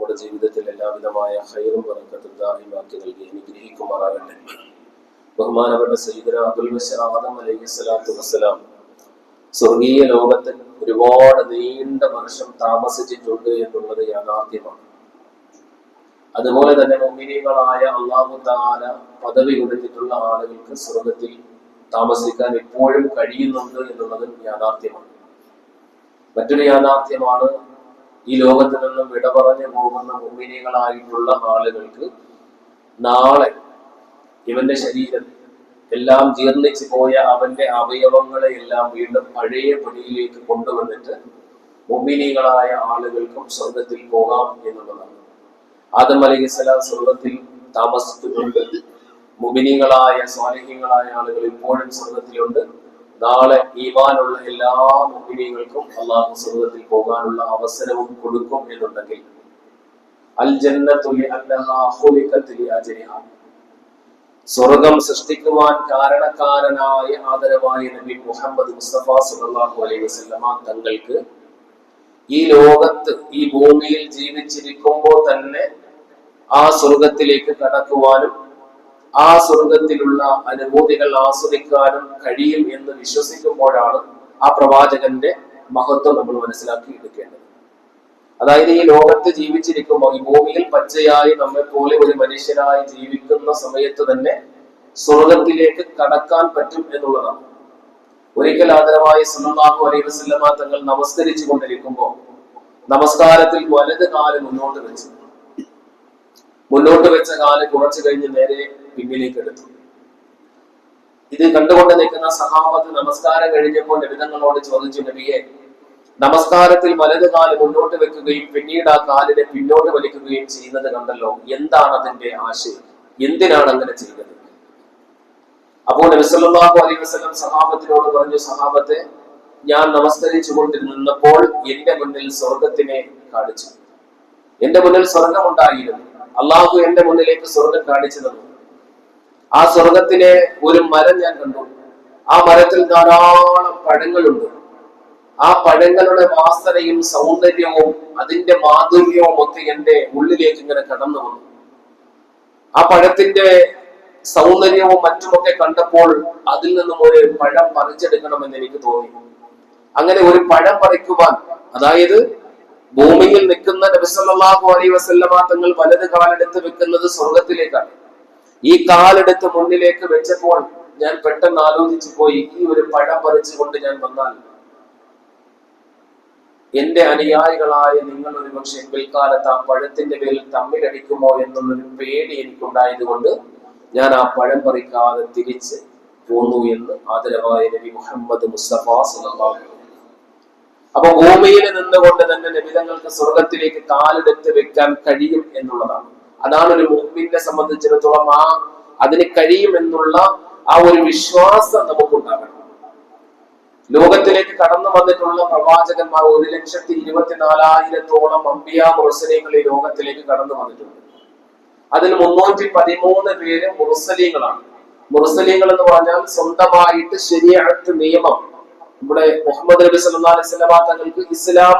നമ്മുടെ ജീവിതത്തിൽ എല്ലാവിധമായ ഹൈറും ബറക്കത്തും ദായിമാക്കി നൽകി അനുഗ്രഹിക്കുമാറാകട്ടെ. ബഹുമാനപ്പെട്ട സയ്യിദുനാ അബുൽ ബശർ ആദം അലൈഹിസ്സലാത്തു വസ്സലാം സ്വർഗീയ ലോകത്തിൽ ഒരുപാട് നീണ്ട വർഷം താമസിച്ചിട്ടുണ്ട് എന്നുള്ളത് യാഥാർത്ഥ്യമാണ്. അതുപോലെ തന്നെ മുഅ്മിനീങ്ങളായ അല്ലാഹു തആല പദവി കൊടുത്തിട്ടുള്ള ആളുകൾക്ക് സ്വർഗത്തിൽ താമസിക്കാൻ ഇപ്പോഴും കഴിയുന്നുണ്ട് എന്നുള്ളതും യാഥാർത്ഥ്യമാണ്. മറ്റൊരു യാഥാർത്ഥ്യമാണ്, ഈ ലോകത്ത് നിന്നും വിട പറഞ്ഞു പോകുന്ന മുഅ്മിനീങ്ങളായിട്ടുള്ള ആളുകൾക്ക് നാളെ ഇവന്റെ ശരീരം എല്ലാം ജീർണിച്ചു പോയ അവന്റെ അവയവങ്ങളെ എല്ലാം വീണ്ടും പഴയ പടിയിലേക്ക് കൊണ്ടുവന്നിട്ട് മുഅ്മിനീങ്ങളായ ആളുകൾക്കും സ്വർഗത്തിൽ പോകാം എന്നുള്ളതാണ്. ആദം അലൈഹിസ്സലാം സ്വർഗത്തിൽ താമസിച്ചിട്ടുണ്ട്. മുഅ്മിനീങ്ങളായ സ്വാലിഹീങ്ങളായ ആളുകൾ ഇപ്പോഴും സ്വർഗത്തിലുണ്ട്. നാളെ ഈമാനുള്ള എല്ലാ മുഅ്മിനീങ്ങൾക്കും അല്ലാഹു സ്വർഗത്തിൽ പോകാനുള്ള അവസരവും കൊടുക്കും എന്നുണ്ടെങ്കിൽ അൽ ജന്നത്തു ലിഅന്നഹാ ഖുലിഖത് ലിഅജ്ലിഹാ, സ്വർഗം സൃഷ്ടിക്കുവാൻ കാരണക്കാരനായ ആദരവായ നബി മുഹമ്മദ് മുസ്തഫ സല്ലല്ലാഹു അലൈഹി വസല്ലമ തങ്ങൾക്ക് ഈ ലോകത്ത് ഈ ഭൂമിയിൽ ജീവിച്ചിരിക്കുമ്പോൾ തന്നെ ആ സ്വർഗത്തിലേക്ക് കടക്കുവാനും ആ സ്വർഗത്തിലുള്ള അനുഭൂതികൾ ആസ്വദിക്കാനും കഴിയും എന്ന് വിശ്വസിക്കുമ്പോഴാണ് ആ പ്രവാചകന്റെ മഹത്വം നമ്മൾ മനസ്സിലാക്കി എടുക്കേണ്ടത്. അതായത് ഈ ലോകത്ത് ജീവിച്ചിരിക്കുമ്പോൾ ഈ ഭൂമിയിൽ പച്ചയായി നമ്മെ പോലെ ഒരു മനുഷ്യനായി ജീവിക്കുന്ന സമയത്ത് തന്നെ സ്വർഗത്തിലേക്ക് കടക്കാൻ പറ്റും എന്നുള്ളതാണ്. ഒരിക്കൽ ആദരവായി സല്ലല്ലാഹു അലൈഹി വസല്ലമ തങ്ങൾ നമസ്കരിച്ചു കൊണ്ടിരിക്കുമ്പോൾ നമസ്കാരത്തിൽ വലത് കാല് മുന്നോട്ട് വെച്ച കാല് കുറച്ചു കഴിഞ്ഞ് നേരെ പിന്നിലേക്ക് എടുത്തു. ഇത് കണ്ടുകൊണ്ട് നിൽക്കുന്ന സഹാബത്ത് നമസ്കാരം കഴിഞ്ഞപ്പോൾ നബിതങ്ങളോട് ചോദിച്ചു, നബിയെ, നമസ്കാരത്തിൽ വലത് കാല് മുന്നോട്ട് വെക്കുകയും പിന്നീട് ആ കാലിനെ പിന്നോട്ട് വലിക്കുകയും ചെയ്യുന്നത് കണ്ടല്ലോ, എന്താണ് അതിന്റെ ആശയം, എന്തിനാണ് അങ്ങനെ ചെയ്തത്? അപ്പോൾ നബി സല്ലല്ലാഹു അലൈഹി വസല്ലം സഹാബത്തിനോട് പറഞ്ഞു, സഹാബത്തെ, ഞാൻ നമസ്കരിച്ചു കൊണ്ടിരുന്നപ്പോൾ എന്റെ മുന്നിൽ സ്വർഗത്തിനെ കാണിച്ചു. എന്റെ മുന്നിൽ സ്വർഗം ഉണ്ടായിരുന്നു. അള്ളാഹു എന്റെ മുന്നിലേക്ക് സ്വർഗം കാണിച്ചു തന്നു. ആ സ്വർഗത്തിലെ ഒരു മരം ഞാൻ കണ്ടു. ആ മരത്തിൽ ധാരാളം പഴങ്ങളുണ്ട്. ആ പഴങ്ങളുടെ വാസനയും സൗന്ദര്യവും അതിന്റെ മാധുര്യവും ഒക്കെ എന്റെ ഉള്ളിലേക്ക് ഇങ്ങനെ കടന്നു വന്നു. ആ പഴത്തിന്റെ സൗന്ദര്യവും മറ്റുമൊക്കെ കണ്ടപ്പോൾ അതിൽ നിന്നും ഒരു പഴം പറിച്ചെടുക്കണമെന്ന് എനിക്ക് തോന്നി. അങ്ങനെ ഒരു പഴം പറിക്കുവാൻ, അതായത് ഭൂമിയിൽ നിൽക്കുന്ന നബി സല്ലല്ലാഹു അലൈഹി വസല്ലമ തങ്ങൾ വലത് കാലെടുത്ത് വെക്കുന്നത് സ്വർഗത്തിലേക്കാണ്. ഈ കാലെടുത്ത് മുന്നിലേക്ക് വെച്ചപ്പോൾ ഞാൻ പെട്ടെന്ന് ആലോചിച്ചു പോയി, ഈ ഒരു പഴം പറിച്ചുകൊണ്ട് ഞാൻ വന്നാൽ എന്റെ അനുയായികളായ നിങ്ങൾ ഒരു പക്ഷെ പിൽക്കാലത്ത് ആ പഴത്തിന്റെ പേരിൽ തമ്മിലടിക്കുമോ എന്നുള്ളൊരു പേടി എനിക്കുണ്ടായത് കൊണ്ട് ഞാൻ ആ പഴം പറിക്കാതെ തിരിച്ച് പോന്നു എന്ന് ആദരവായ നബി മുഹമ്മദ് മുസ്തഫ സല്ലല്ലാഹു അലൈഹി വസല്ലം. അപ്പൊ ഭൂമിയിൽ നിന്നുകൊണ്ട് തന്നെ നബിതങ്ങൾക്ക് സ്വർഗത്തിലേക്ക് കാലെടുത്ത് വെക്കാൻ കഴിയും എന്നുള്ളതാണ്. അതാണ് ഒരു മുഅ്മിനെ സംബന്ധിച്ചിടത്തോളം അതിന് കഴിയും എന്നുള്ള ആ ഒരു വിശ്വാസം നമുക്കുണ്ടാകണം. ലോകത്തിലേക്ക് കടന്നു വന്നിട്ടുള്ള പ്രവാചകന്മാർ 1,24,000-ഓളം അംബിയാ മുർസലീങ്ങൾ ഈ ലോകത്തിലേക്ക് കടന്നു വന്നിട്ടുണ്ട്. അതിൽ 313 പേര് മുർസലീങ്ങളാണ്. മുർസലീങ്ങൾ എന്ന് പറഞ്ഞാൽ സ്വന്തമായിട്ട് ശരീഅത്ത് നിയമം, ഇവിടെ മുഹമ്മദ് നബി സല്ലല്ലാഹു അലൈഹി വസല്ലം തങ്ങൾക്ക് ഇസ്ലാം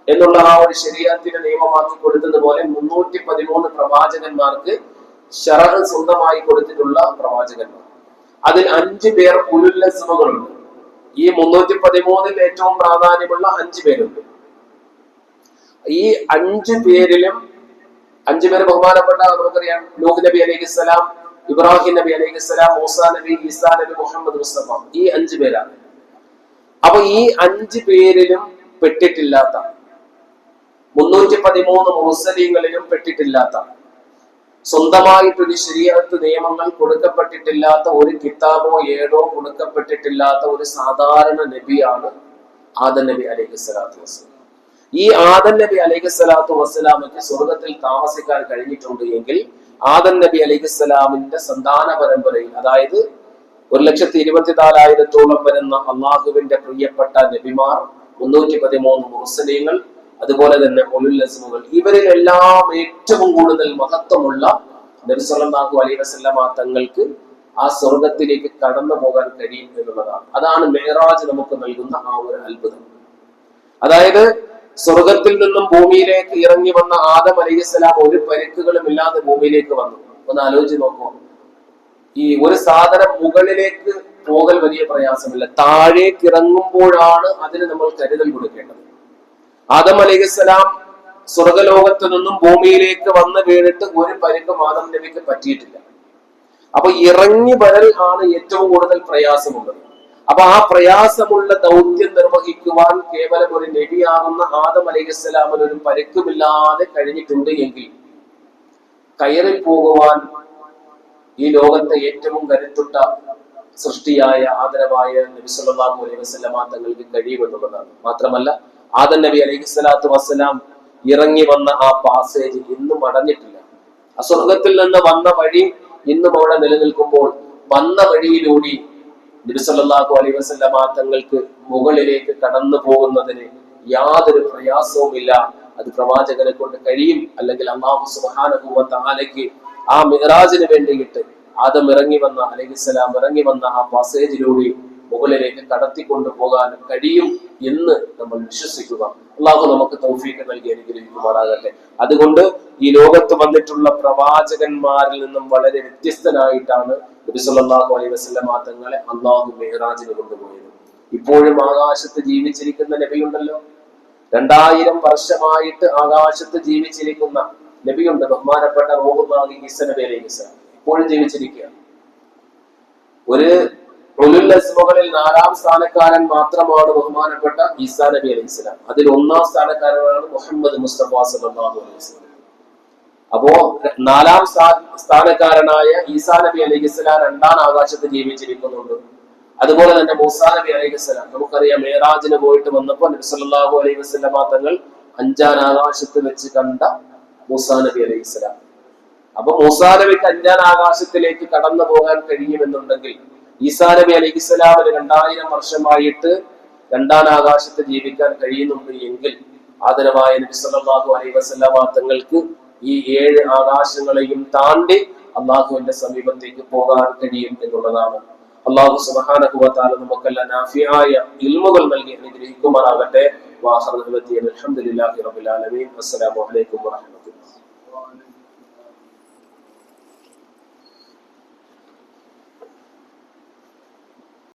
എന്നുള്ള ആ ഒരു ശരീഅത്തിനെ നിയമമാക്കി കൊടുത്തതുപോലെ 313 പ്രവാചകന്മാർക്ക് ശറഅ് സ്വന്തമായി കൊടുത്തിട്ടുള്ള പ്രവാചകന്മാർ. അതിൽ 5 പേർ ഉലുൽ അസ്മുകളുണ്ട്. ഈ 313-ൽ ഏറ്റവും പ്രാധാന്യമുള്ള 5 പേരുണ്ട്. ഈ 5 പേരിലും 5 പേര് ബഹുമാനപ്പെട്ട, നമുക്കറിയാം, നൂഹ് നബി അലൈഹിസ്സലാം, ഇബ്രാഹിം നബി അലൈഹിസ്സലാം, മൂസാ നബി, ഈസാ നബി, മുഹമ്മദ് മുസ്തഫ, ഈ 5 പേരാണ്. അപ്പൊ ഈ 5 പേരിലും പെട്ടിട്ടില്ലാത്ത, 313 മുർസലീങ്ങളിലും പെട്ടിട്ടില്ലാത്ത, സ്വന്തമായിട്ടൊരു ശരീഅത്ത് നിയമങ്ങൾ കൊടുക്കപ്പെട്ടിട്ടില്ലാത്ത, ഒരു കിതാബോ ഏടോ കൊടുക്കപ്പെട്ടിട്ടില്ലാത്ത ഒരു സാധാരണ നബിയാണ് ആദം നബി അലൈഹിസ്സലാത്തു വസ്സലാം. ഈ ആദം നബി അലൈഹിസ്സലാത്തു വസ്സലാമിക്ക് സ്വർഗത്തിൽ താമസിക്കാൻ കഴിഞ്ഞിട്ടുണ്ട് എങ്കിൽ ആദം നബി അലൈഹിസ്സലാമിന്റെ സന്താന പരമ്പരയിൽ, അതായത് 1,24,000-ഓളം വരുന്ന അള്ളാഹുവിന്റെ പ്രിയപ്പെട്ട നബിമാർ, 313 മുർസലീങ്ങൾ, അതുപോലെ തന്നെ ഉലുൽ അസ്മുകൾ, ഇവരിലെല്ലാം ഏറ്റവും കൂടുതൽ മഹത്വമുള്ള നബി സല്ലല്ലാഹു അലൈഹി വസല്ലമ തങ്ങൾക്ക് ആ സ്വർഗത്തിലേക്ക് കടന്നു പോകാൻ കഴിയും എന്നുള്ളതാണ്. അതാണ് മിഅ്റാജ് നമുക്ക് നൽകുന്ന ആ ഒരു അത്ഭുതം. അതായത് സ്വർഗത്തിൽ നിന്നും ഭൂമിയിലേക്ക് ഇറങ്ങി വന്ന ആദം അലൈഹിസ്സലാം ഒരു പരിക്കുകളും ഇല്ലാതെ ഭൂമിയിലേക്ക് വന്നു. ഒന്ന് ആലോചിച്ച് നോക്കൂ. ഈ ഒരു സാധനം മുകളിലേക്ക് പോകൽ വലിയ പ്രയാസമില്ല, താഴേക്ക് ഇറങ്ങുമ്പോഴാണ് അതിന് നമ്മൾ കരുതൽ കൊടുക്കേണ്ടത്. ആദം അലൈഹിസ്സലാം സ്വർഗലോകത്ത് നിന്നും ഭൂമിയിലേക്ക് വന്ന് വീണിട്ട് ഒരു പരിക്കും ആദം നബിക്ക് പറ്റിയിട്ടില്ല. അപ്പൊ ഇറങ്ങി വരൽ ആണ് ഏറ്റവും കൂടുതൽ പ്രയാസമുള്ളത്. അപ്പൊ ആ പ്രയാസമുള്ള ദൗത്യം നിർവഹിക്കുവാൻ കേവലം ഒരു നബിയാകുന്ന ആദം അലൈഹിസ്സലാമിന് ഒരു പരിക്കുമില്ലാതെ കഴിഞ്ഞിട്ടുണ്ട് എങ്കിൽ കയറി പോകുവാൻ ഈ ലോകത്തെ ഏറ്റവും കരുത്തുറ്റ സൃഷ്ടിയായ ആദരവായ നബി സല്ലല്ലാഹു അലൈഹി വസല്ലമ തങ്ങൾക്ക് കഴിയുമെന്നുള്ളതാണ്. മാത്രമല്ല ആദം നബി അലൈഹിസ്സലാത്തു വസ്സലാം ഇറങ്ങി വന്ന ആ പാസേജ് ഇന്നും അടഞ്ഞിട്ടില്ല. അസ്വർഗത്തിൽ നിന്ന് വന്ന വഴി ഇന്നും അവിടെ നിലനിൽക്കുമ്പോൾ വന്ന വഴിയിലൂടെ നബി സല്ലല്ലാഹു അലൈഹി വസല്ലമ തങ്ങൾക്ക് മുകളിലേക്ക് കടന്നു പോകുന്നതിന് യാതൊരു പ്രയാസവുമില്ല. അത് പ്രവാചകനെ കൊണ്ട് കഴിയും. അല്ലെങ്കിൽ അല്ലാഹു സുബ്ഹാനഹു വ തആലയ്ക്ക് ആ മിഅ്റാജിന് വേണ്ടിയിട്ട് ആദം ഇറങ്ങി വന്ന അലൈഹിസ്സലാം ഇറങ്ങി വന്ന ആ പാസേജിലൂടെ മുകളിലേക്ക് കടത്തിക്കൊണ്ടു പോകാൻ കഴിയും എന്ന് നമ്മൾ വിശ്വസിക്കുക. അള്ളാഹു നമുക്ക് തൗഫീഖ് നൽകി അനുഗ്രഹിക്കുമാറാകട്ടെ. അതുകൊണ്ട് ഈ ലോകത്ത് വന്നിട്ടുള്ള പ്രവാചകന്മാരിൽ നിന്നും വളരെ വ്യത്യസ്തനായിട്ടാണ് നബി സല്ലല്ലാഹു അലൈഹി വസല്ലമ തങ്ങളെ അള്ളാഹു മിഅ്റാജിന് കൊണ്ടുപോയത്. ഇപ്പോഴും ആകാശത്ത് ജീവിച്ചിരിക്കുന്ന നബിയുണ്ടല്ലോ, 2000 വർഷമായിട്ട് ആകാശത്ത് ജീവിച്ചിരിക്കുന്ന നബിയുണ്ട്, ബഹുമാനപ്പെട്ട റൂഹുല്ലാഹി ഈസ നബി അലൈഹിസ്സലാം ഇപ്പോഴും ജീവിച്ചിരിക്കുകയാണ്. ഒരു ഉലുൽ അസ്മുകളിൽ 4ാം സ്ഥാനക്കാരൻ മാത്രമാണ് ബഹുമാനപ്പെട്ട ഈസാ നബി അലൈഹിസ്സലാം. അതിൽ 1ാം സ്ഥാനക്കാരനാണ് മുഹമ്മദ് മുസ്തഫ സല്ലല്ലാഹു അലൈഹി വസല്ലം. അപ്പോ 4ാം സ്ഥാനക്കാരനായ ഈസാ നബി അലൈഹിസ്സലാം 2ാം ആകാശത്ത് ജീവിച്ചിരിക്കുന്നുണ്ട്. അതുപോലെ തന്നെ മൂസാ നബി അലൈഹിസ്സലാം, നമുക്കറിയാം മിഅ്റാജിന് പോയിട്ട് വന്നപ്പോൾ നബി സല്ലല്ലാഹു അലൈഹി വസല്ലമ തങ്ങൾ 5ാം ആകാശത്ത് വെച്ച് കണ്ട മൂസാ നബി അലൈഹിസ്സലാം. അപ്പൊ മൂസാ നബിക്ക് 5ാം ആകാശത്തിലേക്ക് കടന്നു പോകാൻ കഴിയുമെന്നുണ്ടെങ്കിൽ ഈസാ നബി അലൈഹിസ്സലാമിന് 2000 വർഷമായിട്ട് 2ാം ആകാശത്ത് ജീവിക്കാൻ കഴിയുന്നുണ്ട് എങ്കിൽ ആദരവായ നബി സല്ലല്ലാഹു അലൈഹി വസല്ലമ തങ്ങൾക്ക് ഈ 7 ആകാശങ്ങളെയും താണ്ടി അള്ളാഹുവിന്റെ സമീപത്തേക്ക് പോകാൻ കഴിയും എന്നുള്ളതാണ്. അള്ളാഹു സുബ്ഹാനഹു വ തആല നമുക്കെല്ലാം നാഫിയായ ഇൽമുകൾ നൽകി അനുഗ്രഹിക്കുമാറാകട്ടെ. വാഖിറു ദഅ്വാനാ അൽഹംദുലില്ലാഹി റബ്ബിൽ ആലമീൻ. അസ്സലാമു അലൈക്കും വറഹ്മത്തുള്ളാഹി.